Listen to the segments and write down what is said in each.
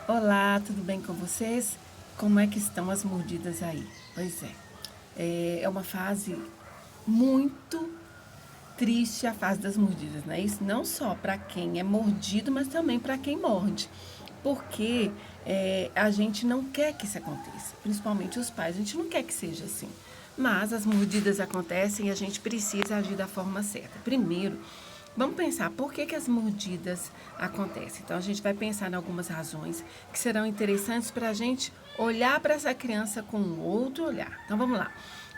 Olá, tudo bem com vocês? Como é que estão as mordidas aí? Pois é uma fase muito triste a fase das mordidas, né? Isso não só para quem é mordido, mas também para quem morde. Porque a gente não quer que isso aconteça, principalmente os pais, a gente não quer que seja assim. Mas as mordidas acontecem e a gente precisa agir da forma certa. Primeiro, vamos pensar por que as mordidas acontecem. Então, a gente vai pensar em algumas razões que serão interessantes para a gente olhar para essa criança com um outro olhar. Então, vamos lá.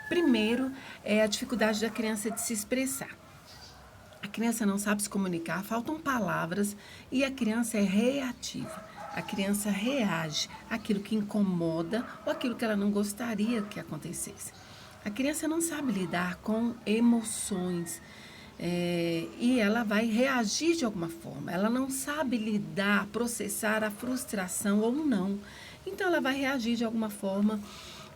Primeiro, é a dificuldade da criança de se expressar. A criança não sabe se comunicar, faltam palavras e a criança é reativa. A criança reage àquilo que incomoda ou àquilo que ela não gostaria que acontecesse. A criança não sabe lidar com emoções e ela vai reagir de alguma forma. Ela não sabe lidar, processar a frustração ou não. Então ela vai reagir de alguma forma.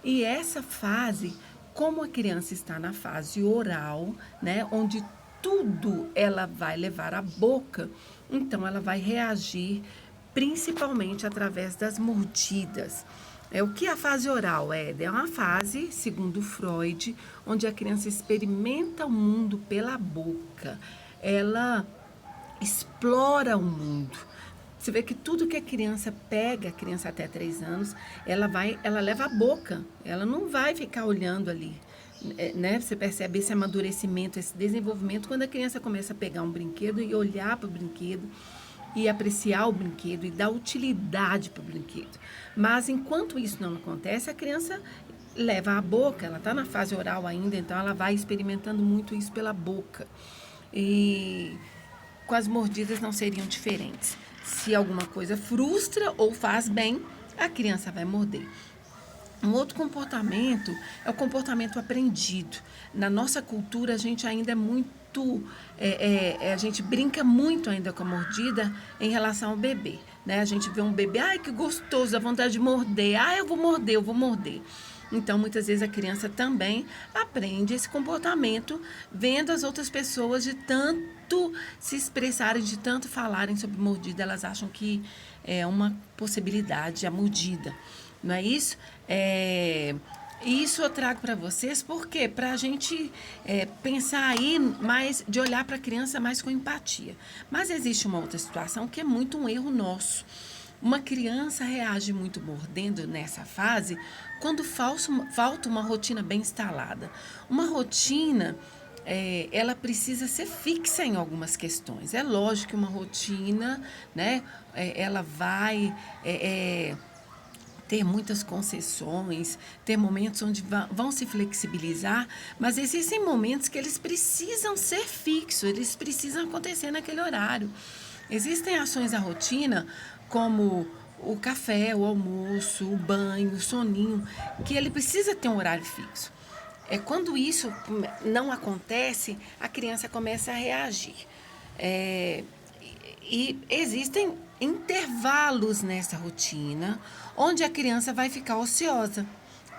E essa fase, como a criança está na fase oral, né, onde tudo ela vai levar à boca, então ela vai reagir principalmente através das mordidas. O que é a fase oral é? É uma fase, segundo Freud, onde a criança experimenta o mundo pela boca. Ela explora o mundo. Você vê que tudo que a criança pega, a criança até 3 anos, ela leva a boca. Ela não vai ficar olhando ali. Né? Você percebe esse amadurecimento, esse desenvolvimento quando a criança começa a pegar um brinquedo e olhar para o brinquedo e apreciar o brinquedo e dar utilidade para o brinquedo. Mas enquanto isso não acontece, a criança leva a boca, ela está na fase oral ainda, então ela vai experimentando muito isso pela boca. E com as mordidas não seriam diferentes. Se alguma coisa frustra ou faz bem, a criança vai morder. Um outro comportamento é o comportamento aprendido. Na nossa cultura, a gente ainda é muito. A gente brinca muito ainda com a mordida em relação ao bebê. Né? A gente vê um bebê, ai que gostoso, a vontade de morder. Ah, eu vou morder, eu vou morder. Então, muitas vezes a criança também aprende esse comportamento vendo as outras pessoas de tanto se expressarem, de tanto falarem sobre mordida, elas acham que é uma possibilidade a mordida. Não é isso? Isso eu trago para vocês, porque para a gente pensar aí mais, de olhar para a criança mais com empatia. Mas existe uma outra situação que é muito um erro nosso. Uma criança reage muito mordendo nessa fase quando falta uma rotina bem instalada. Uma rotina, ela precisa ser fixa em algumas questões. É lógico que uma rotina, né, ela vai ter muitas concessões, ter momentos onde vão se flexibilizar, mas existem momentos que eles precisam ser fixos, eles precisam acontecer naquele horário. Existem ações da rotina, como o café, o almoço, o banho, o soninho, que ele precisa ter um horário fixo. Quando isso não acontece, a criança começa a reagir. É, e existem intervalos nessa rotina onde a criança vai ficar ociosa.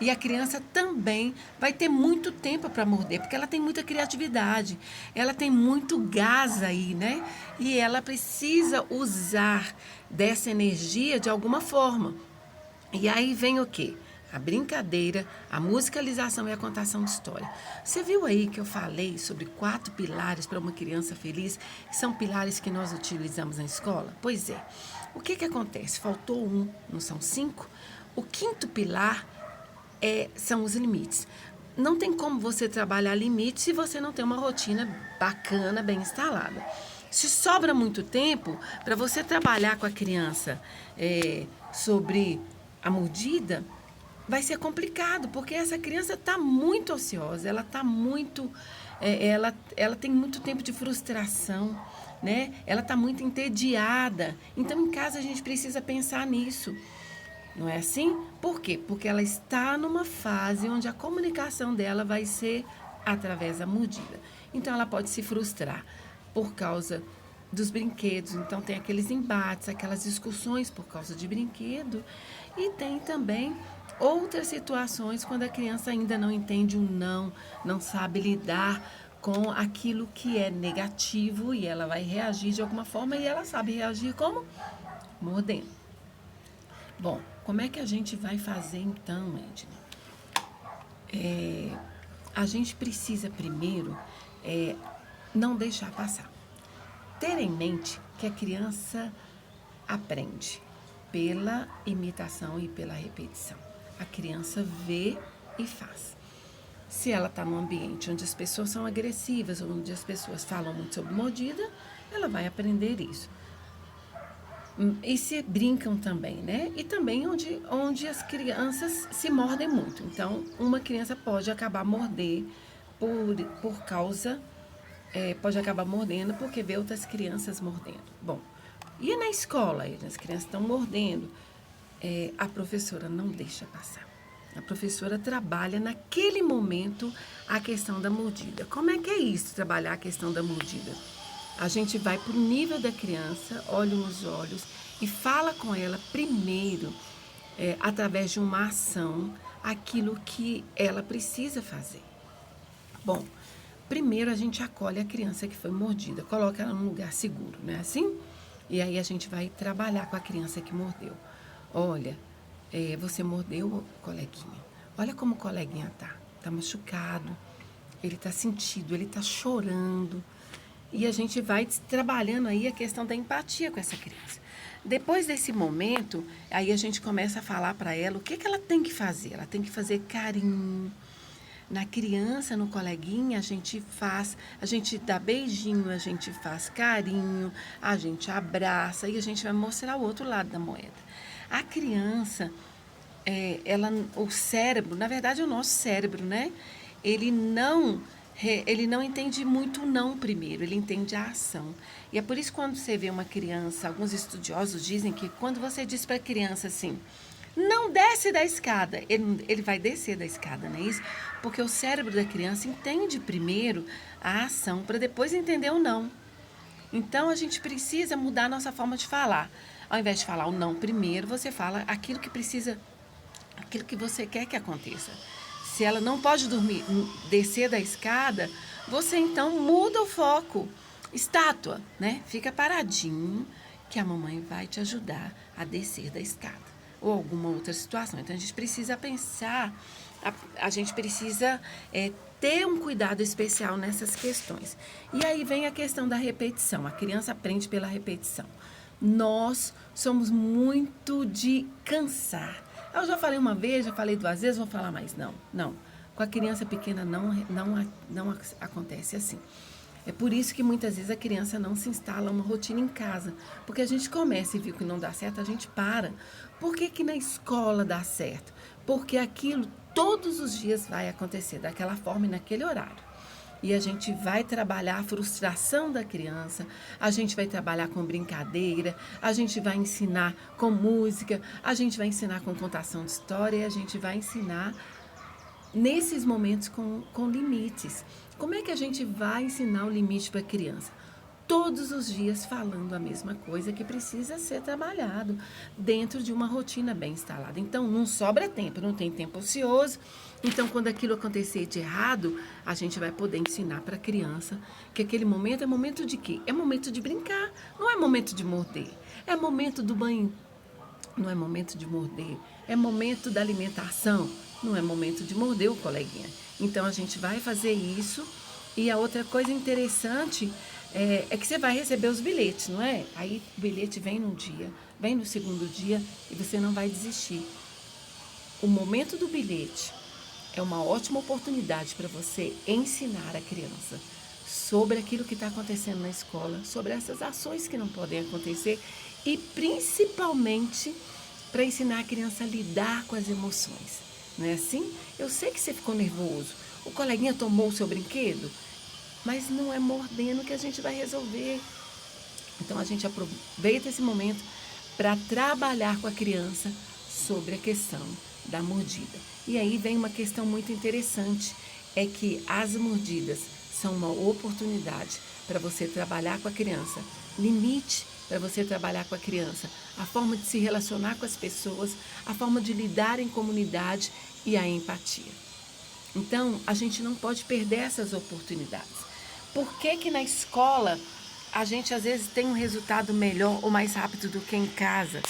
E a criança também vai ter muito tempo para morder, porque ela tem muita criatividade, ela tem muito gás aí, né? E ela precisa usar dessa energia de alguma forma. E aí vem o quê? A brincadeira, a musicalização e a contação de história. Você viu aí que eu falei sobre 4 pilares para uma criança feliz, que são pilares que nós utilizamos na escola? Pois é. O que acontece? Faltou um, não são 5? O quinto pilar são os limites. Não tem como você trabalhar limites se você não tem uma rotina bacana, bem instalada. Se sobra muito tempo para você trabalhar com a criança sobre a mordida, vai ser complicado, porque essa criança está muito ociosa, ela está muito. Ela tem muito tempo de frustração, né? Ela está muito entediada. Então, em casa, a gente precisa pensar nisso. Não é assim? Por quê? Porque ela está numa fase onde a comunicação dela vai ser através da mordida. Então ela pode se frustrar por causa dos brinquedos. Então tem aqueles embates, aquelas discussões por causa de brinquedo. E tem também outras situações quando a criança ainda não entende o não, não sabe lidar com aquilo que é negativo e ela vai reagir de alguma forma e ela sabe reagir como? Mordendo. Bom, como é que a gente vai fazer então, Edna? A gente precisa primeiro não deixar passar. Ter em mente que a criança aprende pela imitação e pela repetição. A criança vê e faz. Se ela está num ambiente onde as pessoas são agressivas, onde as pessoas falam muito sobre mordida, ela vai aprender isso. E se brincam também, né? E também onde as crianças se mordem muito. Então, uma criança pode acabar por causa, pode acabar mordendo porque vê outras crianças mordendo. Bom, e na escola, as crianças estão mordendo, a professora não deixa passar. A professora trabalha naquele momento a questão da mordida. Como é que é isso, trabalhar a questão da mordida? A gente vai para o nível da criança, olho nos olhos e fala com ela primeiro, através de uma ação, aquilo que ela precisa fazer. Bom, primeiro a gente acolhe a criança que foi mordida, coloca ela num lugar seguro, não é assim? E aí a gente vai trabalhar com a criança que mordeu. Olha, você mordeu, coleguinha. Olha como o coleguinha tá machucado, ele tá sentido, ele tá chorando. E a gente vai trabalhando aí a questão da empatia com essa criança. Depois desse momento, aí a gente começa a falar para ela o que ela tem que fazer. Ela tem que fazer carinho. Na criança, no coleguinha, a gente dá beijinho, a gente faz carinho, a gente abraça e a gente vai mostrar o outro lado da moeda. A criança, o cérebro, na verdade é o nosso cérebro, né? Ele não entende muito o não primeiro, ele entende a ação. E é por isso que quando você vê uma criança, alguns estudiosos dizem que quando você diz para a criança assim, não desce da escada, ele vai descer da escada, não é isso? Porque o cérebro da criança entende primeiro a ação para depois entender o não. Então a gente precisa mudar a nossa forma de falar. Ao invés de falar o não primeiro, você fala aquilo que precisa, aquilo que você quer que aconteça. Se ela não pode descer da escada, você então muda o foco. Estátua, né? Fica paradinho que a mamãe vai te ajudar a descer da escada. Ou alguma outra situação. Então a gente precisa pensar, a gente precisa ter um cuidado especial nessas questões. E aí vem a questão da repetição. A criança aprende pela repetição. Nós somos muito de cansar. Eu já falei uma vez, já falei 2 vezes, vou falar mais. Não. Com a criança pequena não acontece assim. É por isso que muitas vezes a criança não se instala uma rotina em casa. Porque a gente começa e viu que não dá certo, a gente para. Por que que na escola dá certo? Porque aquilo todos os dias vai acontecer daquela forma e naquele horário. E a gente vai trabalhar a frustração da criança, a gente vai trabalhar com brincadeira, a gente vai ensinar com música, a gente vai ensinar com contação de história e a gente vai ensinar nesses momentos com limites. Como é que a gente vai ensinar o limite para a criança? Todos os dias falando a mesma coisa que precisa ser trabalhado dentro de uma rotina bem instalada. Então, não sobra tempo, não tem tempo ocioso. Então, quando aquilo acontecer de errado, a gente vai poder ensinar para a criança que aquele momento é momento de quê? É momento de brincar, não é momento de morder. É momento do banho, não é momento de morder. É momento da alimentação, não é momento de morder o coleguinha. Então, a gente vai fazer isso. E a outra coisa interessante é que você vai receber os bilhetes, não é? Aí o bilhete vem num dia, vem no segundo dia e você não vai desistir. O momento do bilhete é uma ótima oportunidade para você ensinar a criança sobre aquilo que está acontecendo na escola, sobre essas ações que não podem acontecer e principalmente para ensinar a criança a lidar com as emoções. Não é assim? Eu sei que você ficou nervoso. O coleguinha tomou o seu brinquedo, mas não é mordendo que a gente vai resolver. Então a gente aproveita esse momento para trabalhar com a criança sobre a questão da mordida. E aí vem uma questão muito interessante, é que as mordidas são uma oportunidade para você trabalhar com a criança, limite para você trabalhar com a criança, a forma de se relacionar com as pessoas, a forma de lidar em comunidade e a empatia. Então, a gente não pode perder essas oportunidades. Por que que na escola a gente às vezes tem um resultado melhor ou mais rápido do que em casa?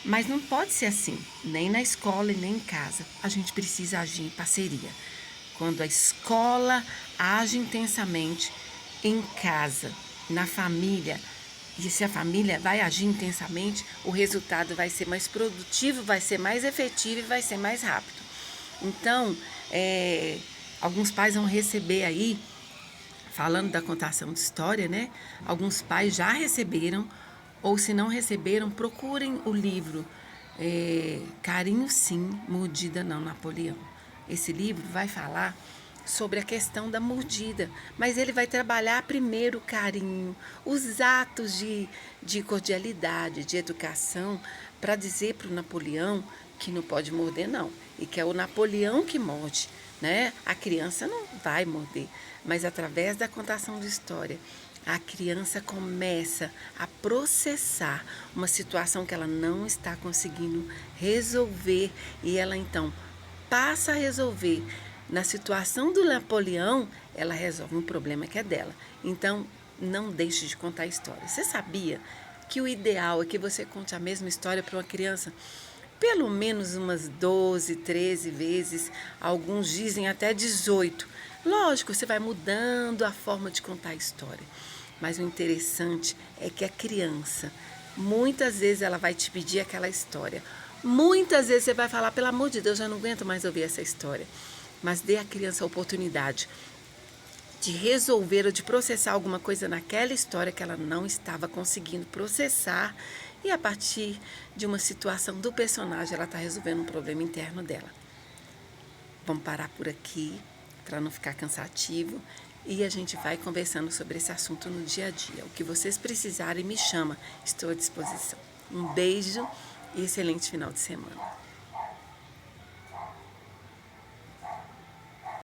Mas não pode ser assim, nem na escola e nem em casa. A gente precisa agir em parceria. Quando a escola age intensamente, em casa, na família, e se a família vai agir intensamente, o resultado vai ser mais produtivo, vai ser mais efetivo e vai ser mais rápido. Então, alguns pais vão receber aí, falando da contação de história, né? Alguns pais já receberam, ou se não receberam, procurem o livro Carinho Sim, Mordida Não, Napoleão. Esse livro vai falar sobre a questão da mordida, mas ele vai trabalhar primeiro o carinho, os atos de cordialidade, de educação, para dizer para o Napoleão que não pode morder não, e que é o Napoleão que morde, né? A criança não vai morder, mas através da contação de história, a criança começa a processar uma situação que ela não está conseguindo resolver e ela então passa a resolver. Na situação do Napoleão, ela resolve um problema que é dela. Então, não deixe de contar a história. Você sabia que o ideal é que você conte a mesma história para uma criança pelo menos umas 12, 13 vezes, alguns dizem até 18. Lógico, você vai mudando a forma de contar a história. Mas o interessante é que a criança, muitas vezes ela vai te pedir aquela história. Muitas vezes você vai falar, pelo amor de Deus, eu já não aguento mais ouvir essa história. Mas dê à criança a oportunidade de resolver ou de processar alguma coisa naquela história que ela não estava conseguindo processar e a partir de uma situação do personagem ela está resolvendo um problema interno dela. Vamos parar por aqui para não ficar cansativo e a gente vai conversando sobre esse assunto no dia a dia. O que vocês precisarem me chama, estou à disposição. Um beijo e excelente final de semana.